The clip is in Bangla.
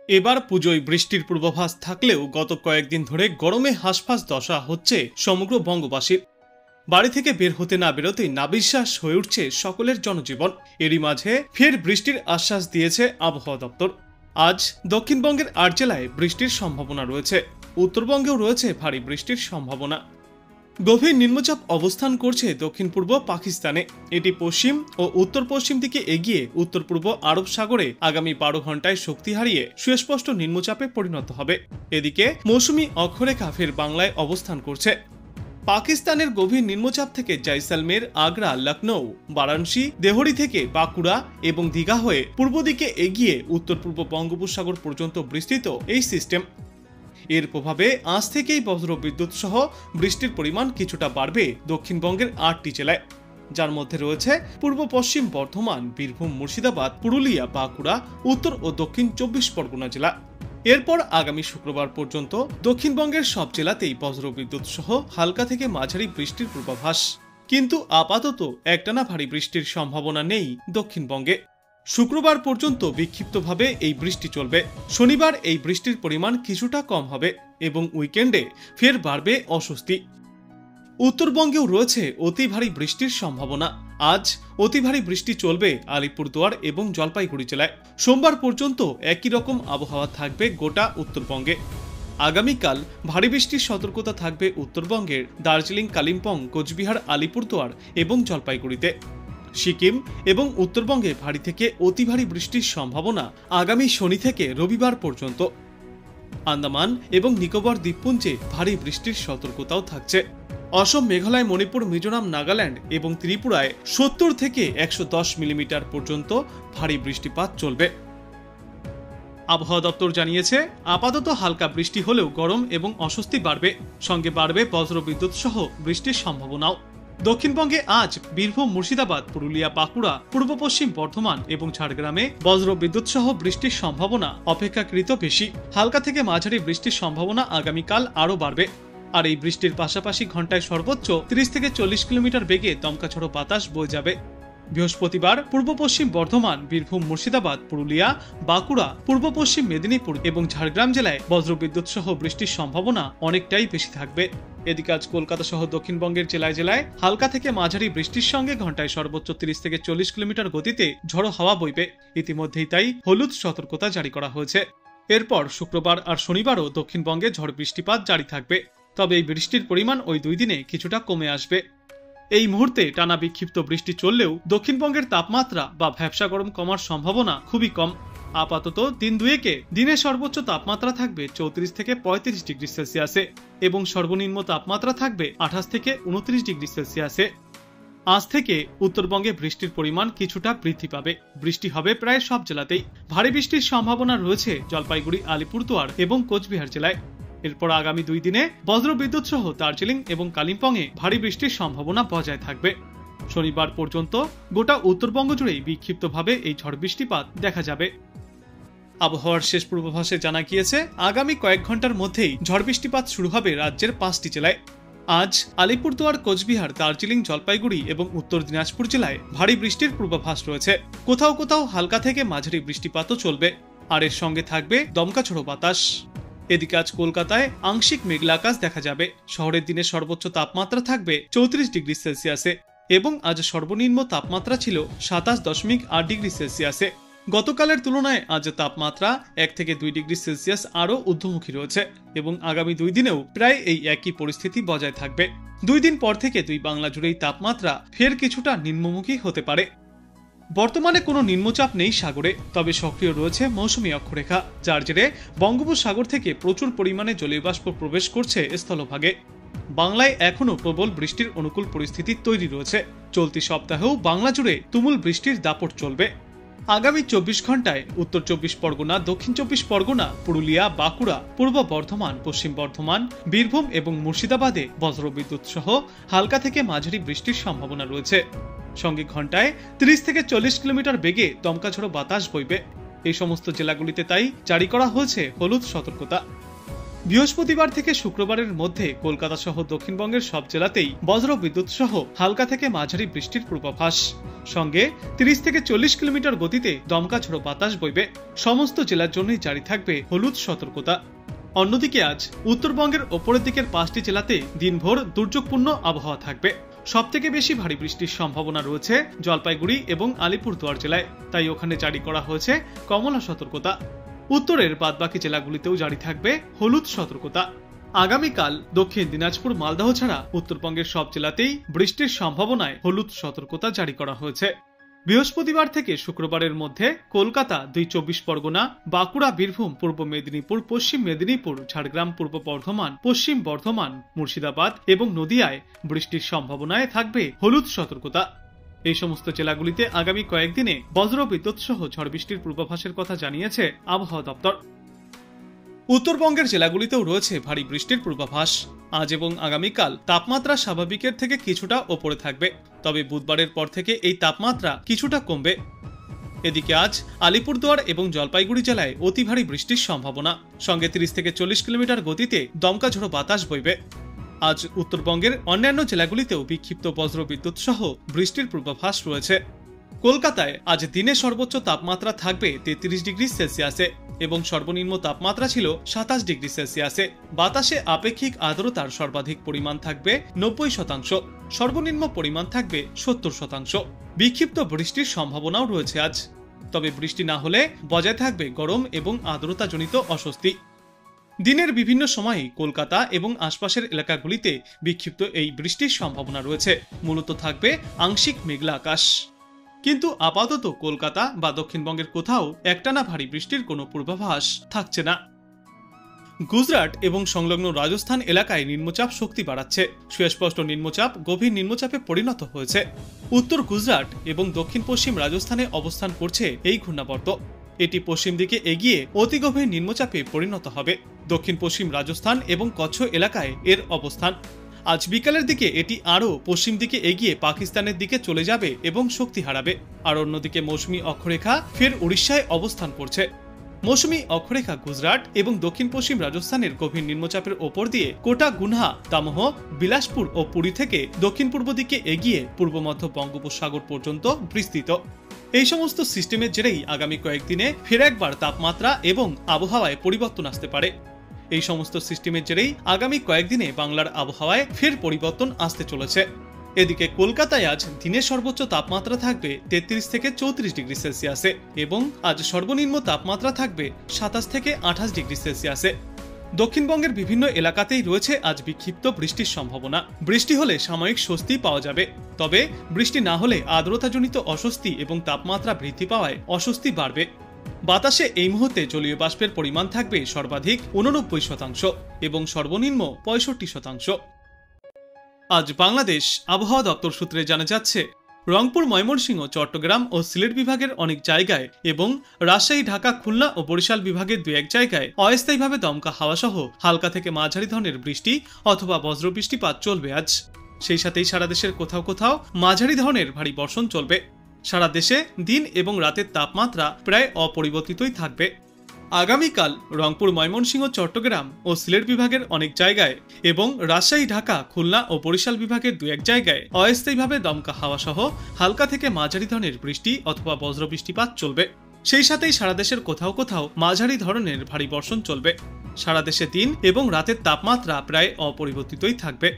এবার পুজোয় বৃষ্টির পূর্বাভাস থাকলেও গত কয়েকদিন ধরে গরমে হাঁসফাঁস দশা হচ্ছে সমগ্র বঙ্গবাসীর। বাড়ি থেকে বের হতে না বেরোতেই নাবিশ্বাস হয়ে উঠছে সকলের জনজীবন। এরই মাঝে ফের বৃষ্টির আশ্বাস দিয়েছে আবহাওয়া দপ্তর। আজ দক্ষিণবঙ্গের ৮ জেলায় বৃষ্টির সম্ভাবনা রয়েছে। উত্তরবঙ্গেও রয়েছে ভারী বৃষ্টির সম্ভাবনা। গভীর নিম্নচাপ অবস্থান করছে দক্ষিণ পূর্ব পাকিস্তানে। এটি পশ্চিম ও উত্তর পশ্চিম দিকে এগিয়ে উত্তর পূর্ব আরব সাগরে আগামী ১২ ঘন্টায় শক্তি হারিয়ে সুস্পষ্ট নিম্নচাপে পরিণত হবে। এদিকে মৌসুমী অক্ষরেখা ফের বাংলায় অবস্থান করছে। পাকিস্তানের গভীর নিম্নচাপ থেকে জয়সালমের, আগ্রা, লখনৌ, বারাণসী, দেহরি থেকে বাঁকুড়া এবং দীঘা হয়ে পূর্ব দিকে এগিয়ে উত্তর পূর্ব বঙ্গোপসাগর পর্যন্ত বিস্তৃত এই সিস্টেম। এর প্রভাবে আজ থেকেই বজ্রবিদ্যুৎ সহ বৃষ্টির পরিমাণ কিছুটা বাড়বে দক্ষিণবঙ্গের ৮টি জেলায়, যার মধ্যে রয়েছে পূর্ব পশ্চিম বর্ধমান, বীরভূম, মুর্শিদাবাদ, পুরুলিয়া, বাঁকুড়া, উত্তর ও দক্ষিণ ২৪ পরগনা জেলা। এরপর আগামী শুক্রবার পর্যন্ত দক্ষিণবঙ্গের সব জেলাতেই বজ্রবিদ্যুৎ সহ হালকা থেকে মাঝারি বৃষ্টির পূর্বাভাস। কিন্তু আপাতত একটানা ভারী বৃষ্টির সম্ভাবনা নেই দক্ষিণবঙ্গে। শুক্রবার পর্যন্ত বিক্ষিপ্তভাবে এই বৃষ্টি চলবে। শনিবার এই বৃষ্টির পরিমাণ কিছুটা কম হবে এবং উইকেন্ডে ফের বাড়বে অস্বস্তি। উত্তরবঙ্গেও রয়েছে অতি ভারী বৃষ্টির সম্ভাবনা। আজ অতি ভারী বৃষ্টি চলবে আলিপুরদুয়ার এবং জলপাইগুড়ি জেলায়। সোমবার পর্যন্ত একই রকম আবহাওয়া থাকবে গোটা উত্তরবঙ্গে। আগামীকাল ভারী বৃষ্টির সতর্কতা থাকবে উত্তরবঙ্গের দার্জিলিং, কালিম্পং, কোচবিহার, আলিপুরদুয়ার এবং জলপাইগুড়িতে। সিকিম এবং উত্তরবঙ্গে ভারী থেকে অতি ভারী বৃষ্টির সম্ভাবনা আগামী শনি থেকে রবিবার পর্যন্ত। আন্দামান এবং নিকোবর দ্বীপপুঞ্জে ভারী বৃষ্টির সতর্কতাও থাকছে। অসম, মেঘালয়, মণিপুর, মিজোরাম, নাগাল্যান্ড এবং ত্রিপুরায় ৭০ থেকে ১১০ মিলিমিটার পর্যন্ত ভারী বৃষ্টিপাত চলবে। আবহাওয়া দপ্তর জানিয়েছে, আপাতত হালকা বৃষ্টি হলেও গরম এবং অস্বস্তি বাড়বে, সঙ্গে বাড়বে বজ্রবিদ্যুৎ সহ বৃষ্টির সম্ভাবনাও। দক্ষিণবঙ্গে আজ বীরভূম, মুর্শিদাবাদ, পুরুলিয়া, বাঁকুড়া, পূর্ব পশ্চিম বর্ধমান এবং ঝাড়গ্রামে বজ্রবিদ্যুৎ সহ বৃষ্টির সম্ভাবনা অপেক্ষাকৃত বেশি। হালকা থেকে মাঝারি বৃষ্টির সম্ভাবনা আগামীকাল আরও বাড়বে। আর এই বৃষ্টির পাশাপাশি ঘন্টায় সর্বোচ্চ ৩০ থেকে ৪০ কিলোমিটার বেগে দমকাঝড়ো বাতাস বয়ে যাবে। বৃহস্পতিবার পূর্ব পশ্চিম বর্ধমান, বীরভূম, মুর্শিদাবাদ, পুরুলিয়া, বাঁকুড়া, পূর্ব পশ্চিম মেদিনীপুর এবং ঝাড়গ্রাম জেলায় বজ্রবিদ্যুৎ সহ বৃষ্টির সম্ভাবনা অনেকটাই বেশি থাকবে। এদিকে আজ কলকাতা সহ দক্ষিণবঙ্গের জেলায় জেলায় হালকা থেকে মাঝারি বৃষ্টির সঙ্গে ঘন্টায় সর্বোচ্চ ৩০ থেকে ৪০ কিলোমিটার গতিতে ঝড়ো হাওয়া বইবে। ইতিমধ্যেই তাই হলুদ সতর্কতা জারি করা হয়েছে। এরপর শুক্রবার আর শনিবারও দক্ষিণবঙ্গে ঝড় বৃষ্টিপাত জারি থাকবে। তবে এই বৃষ্টির পরিমাণ ওই ২ দিনে কিছুটা কমে আসবে। এই মুহূর্তে টানা বিক্ষিপ্ত বৃষ্টি চললেও দক্ষিণবঙ্গের তাপমাত্রা বা ভ্যাপসা গরম কমার সম্ভাবনা খুবই কম। আপাতত দিন দুয়েকে দিনে সর্বোচ্চ তাপমাত্রা থাকবে ৩৪ থেকে ৩৫ ডিগ্রি সেলসিয়াসে এবং সর্বনিম্ন তাপমাত্রা থাকবে ২৮ থেকে ২৯ ডিগ্রি সেলসিয়াসে। আজ থেকে উত্তরবঙ্গে বৃষ্টির পরিমাণ কিছুটা বৃদ্ধি পাবে। বৃষ্টি হবে প্রায় সব জেলাতেই। ভারী বৃষ্টির সম্ভাবনা রয়েছে জলপাইগুড়ি, আলিপুরদুয়ার এবং কোচবিহার জেলায়। এরপর আগামী ২ দিনে বজ্রবিদ্যুৎ সহ দার্জিলিং এবং কালিম্পংয়ে ভারী বৃষ্টির সম্ভাবনা বজায় থাকবে। শনিবার পর্যন্ত গোটা উত্তরবঙ্গ জুড়েই বিক্ষিপ্তভাবে এই ঝড় বৃষ্টিপাত দেখা যাবে। আবহাওয়ার শেষ পূর্বাভাসে জানা গিয়েছে, আগামী কয়েক ঘন্টার মধ্যেই ঝড় বৃষ্টিপাত শুরু হবে রাজ্যের ৫টি জেলায়। আজ আলিপুরদুয়ার, কোচবিহার, দার্জিলিং, জলপাইগুড়ি এবং উত্তর দিনাজপুর জেলায় ভারী বৃষ্টির পূর্বাভাস রয়েছে। কোথাও কোথাও হালকা থেকে মাঝারি বৃষ্টিপাতও চলবে, আর এর সঙ্গে থাকবে দমকাঝড়ো বাতাস। এদিকে আজ কলকাতায় আংশিক মেঘলা আকাশ দেখা যাবে। শহরের দিনে সর্বোচ্চ তাপমাত্রা থাকবে ৩৪ ডিগ্রি সেলসিয়াসে এবং আজ সর্বনিম্ন তাপমাত্রা ছিল ২৭.৮ ডিগ্রি সেলসিয়াসে। গতকালের তুলনায় আজ তাপমাত্রা ১ থেকে ২ ডিগ্রি সেলসিয়াস আরও ঊর্ধ্বমুখী রয়েছে এবং আগামী ২ দিনেও প্রায় এই একই পরিস্থিতি বজায় থাকবে। ২ দিন পর থেকে দুই বাংলা জুড়েই তাপমাত্রা ফের কিছুটা নিম্নমুখী হতে পারে। বর্তমানে কোনো নিম্নচাপ নেই সাগরে, তবে সক্রিয় রয়েছে মৌসুমী অক্ষরেখা, যার জেরে বঙ্গোপসাগর থেকে প্রচুর পরিমাণে জলীয় বাষ্প প্রবেশ করছে স্থলভাগে। বাংলায় এখনও প্রবল বৃষ্টির অনুকূল পরিস্থিতি তৈরি রয়েছে। চলতি সপ্তাহেও বাংলা জুড়ে তুমুল বৃষ্টির দাপট চলবে। আগামী ২৪ ঘন্টায় উত্তর ২৪ পরগনা, দক্ষিণ ২৪ পরগনা, পুরুলিয়া, বাঁকুড়া, পূর্ব বর্ধমান, পশ্চিম বর্ধমান, বীরভূম এবং মুর্শিদাবাদে বজ্রবিদ্যুৎ সহ হালকা থেকে মাঝারি বৃষ্টির সম্ভাবনা রয়েছে। সঙ্গে ঘন্টায় ৩০ থেকে ৪০ কিলোমিটার বেগে দমকাঝড়ো বাতাস বইবে। এই সমস্ত জেলাগুলিতে তাই জারি করা হয়েছে হলুদ সতর্কতা। বৃহস্পতিবার থেকে শুক্রবারের মধ্যে কলকাতা সহ দক্ষিণবঙ্গের সব জেলাতেই বজ্র বিদ্যুৎ সহ হালকা থেকে মাঝারি বৃষ্টির পূর্বাভাস। সঙ্গে 30 থেকে 40 কিলোমিটার গতিতে দমকা ঝোড়ো বাতাস বইবে। সমস্ত জেলার জন্যই জারি থাকবে হলুদ সতর্কতা। অন্যদিকে আজ উত্তরবঙ্গের ওপরের দিকের 5টি জেলাতে দিনভর দুর্যোগপূর্ণ আবহাওয়া থাকবে। সবথেকে বেশি ভারী বৃষ্টির সম্ভাবনা রয়েছে জলপাইগুড়ি এবং আলিপুরদুয়ার জেলায়, তাই ওখানে জারি করা হয়েছে কমলা সতর্কতা। উত্তরের বাদবাকি জেলাগুলিতেও জারি থাকবে হলুদ সতর্কতা। আগামীকাল দক্ষিণ দিনাজপুর, মালদহ ছাড়া উত্তরবঙ্গের সব জেলাতেই বৃষ্টির সম্ভাবনায় হলুদ সতর্কতা জারি করা হয়েছে। বৃহস্পতিবার থেকে শুক্রবারের মধ্যে কলকাতা, 2 চব্বিশ পরগনা, বাঁকুড়া, বীরভূম, পূর্ব মেদিনীপুর, পশ্চিম মেদিনীপুর, ঝাড়গ্রাম, পূর্ব বর্ধমান, পশ্চিম বর্ধমান, মুর্শিদাবাদ এবং নদিয়ায় বৃষ্টির সম্ভাবনায় থাকবে হলুদ সতর্কতা। এই সমস্ত জেলাগুলিতে আগামী কয়েকদিনে বজ্র বিদ্যুৎ সহ ঝড় বৃষ্টির পূর্বাভাসের কথা জানিয়েছে আবহাওয়া দপ্তর। উত্তরবঙ্গের জেলাগুলিতেও রয়েছে ভারী বৃষ্টির পূর্বাভাস। আজ এবং আগামীকাল তাপমাত্রা স্বাভাবিকের থেকে কিছুটা ওপরে থাকবে, তবে বুধবারের পর থেকে এই তাপমাত্রা কিছুটা কমবে। এদিকে আজ আলিপুরদুয়ার এবং জলপাইগুড়ি জেলায় অতি ভারী বৃষ্টির সম্ভাবনা। সঙ্গে 30 থেকে 40 কিলোমিটার গতিতে দমকা ঝোড়ো বাতাস বইবে। আজ উত্তরবঙ্গের অন্যান্য জেলাগুলিতেও বিক্ষিপ্ত বজ্র বিদ্যুৎ সহ বৃষ্টির পূর্বাভাস রয়েছে। কলকাতায় আজ দিনে সর্বোচ্চ তাপমাত্রা থাকবে 33 ডিগ্রি সেলসিয়াসে এবং সর্বনিম্ন তাপমাত্রা ছিল 27 ডিগ্রি সেলসিয়াসে। বাতাসে আপেক্ষিক আর্দ্রতার সর্বাধিক পরিমাণ থাকবে 90%, সর্বনিম্ন পরিমাণ থাকবে 70%। বিক্ষিপ্ত বৃষ্টির সম্ভাবনাও রয়েছে আজ, তবে বৃষ্টি না হলে বজায় থাকবে গরম এবং আর্দ্রতাজনিত অস্বস্তি। দিনের বিভিন্ন সময়ে কলকাতা এবং আশপাশের এলাকাগুলিতে বিক্ষিপ্ত এই বৃষ্টির সম্ভাবনা রয়েছে। মূলত থাকবে আংশিক মেঘলা আকাশ, কিন্তু আপাতত কলকাতা বা দক্ষিণবঙ্গের কোথাও একটানা ভারী বৃষ্টির কোনো পূর্বাভাস থাকছে না। গুজরাট এবং সংলগ্ন রাজস্থান এলাকায় নিম্নচাপ শক্তি বাড়াচ্ছে। সুস্পষ্ট নিম্নচাপ গভীর নিম্নচাপে পরিণত হয়েছে। উত্তর গুজরাট এবং দক্ষিণ পশ্চিম রাজস্থানে অবস্থান করছে এই ঘূর্ণাবর্ত। এটি পশ্চিম দিকে এগিয়ে অতি গভীর নিম্নচাপে পরিণত হবে। দক্ষিণ পশ্চিম রাজস্থান এবং কচ্ছ এলাকায় এর অবস্থান। আজ বিকালের দিকে এটি আরও পশ্চিম দিকে এগিয়ে পাকিস্তানের দিকে চলে যাবে এবং শক্তি হারাবে। আর অন্যদিকে মৌসুমী অক্ষরেখা ফের উড়িষ্যায় অবস্থান করছে। মৌসুমী অক্ষরেখা গুজরাট এবং দক্ষিণ পশ্চিম রাজস্থানের গভীর নিম্নচাপের ওপর দিয়ে কোটা, গুনহা, দামোহ, বিলাসপুর ও পুরী থেকে দক্ষিণ পূর্ব দিকে এগিয়ে পূর্ব মধ্য বঙ্গোপসাগর পর্যন্ত বিস্তৃত। এই সমস্ত সিস্টেমের জেরেই আগামী কয়েকদিনে ফের একবার তাপমাত্রা এবং আবহাওয়ায় পরিবর্তন আসতে পারে। এই সমস্ত সিস্টেমের জেরেই আগামী কয়েকদিনে বাংলার আবহাওয়ায় ফের পরিবর্তন আসতে চলেছে। এদিকে কলকাতায় আজ দিনের সর্বোচ্চ তাপমাত্রা থাকবে 33 থেকে 34 ডিগ্রি সেলসিয়াসে এবং আজ সর্বনিম্ন তাপমাত্রা থাকবে 27 থেকে 28 ডিগ্রি সেলসিয়াসে। দক্ষিণবঙ্গের বিভিন্ন এলাকাতেই রয়েছে আজ বিক্ষিপ্ত বৃষ্টির সম্ভাবনা। বৃষ্টি হলে সাময়িক স্বস্তি পাওয়া যাবে, তবে বৃষ্টি না হলে আর্দ্রতাজনিত অস্বস্তি এবং তাপমাত্রা বৃদ্ধি পাওয়ায় অস্বস্তি বাড়বে। বাতাসে এই মুহূর্তে জলীয় বাষ্পের পরিমাণ থাকবে সর্বাধিক 89% এবং সর্বনিম্ন 65%। আজ বাংলাদেশ আবহাওয়া দপ্তর সূত্রে জানা যাচ্ছে, রংপুর, ময়মনসিংহ, চট্টগ্রাম ও সিলেট বিভাগের অনেক জায়গায় এবং রাজশাহী, ঢাকা, খুলনা ও বরিশাল বিভাগের 2-1 জায়গায় অস্থায়ীভাবে দমকা হাওয়া সহ হালকা থেকে মাঝারি ধরনের বৃষ্টি অথবা বজ্রবৃষ্টিপাত চলবে আজ। সেই সাথেই সারা দেশের কোথাও কোথাও মাঝারি ধরনের ভারী বর্ষণ চলবে। সারা দেশে দিন এবং রাতের তাপমাত্রা প্রায় অপরিবর্তিতই থাকবে। আগামীকাল রংপুর, ময়মনসিংহ, চট্টগ্রাম ও সিলেট বিভাগের অনেক জায়গায় এবং রাজশাহী, ঢাকা, খুলনা ও বরিশাল বিভাগের 2-1 জায়গায় অস্থায়ীভাবে দমকা হাওয়া সহ হালকা থেকে মাঝারি ধরনের বৃষ্টি অথবা বজ্রবৃষ্টিপাত চলবে। সেই সাথেই সারা দেশের কোথাও কোথাও মাঝারি ধরনের ভারী বর্ষণ চলবে। সারা দেশে দিন এবং রাতের তাপমাত্রা প্রায় অপরিবর্তিতই থাকবে।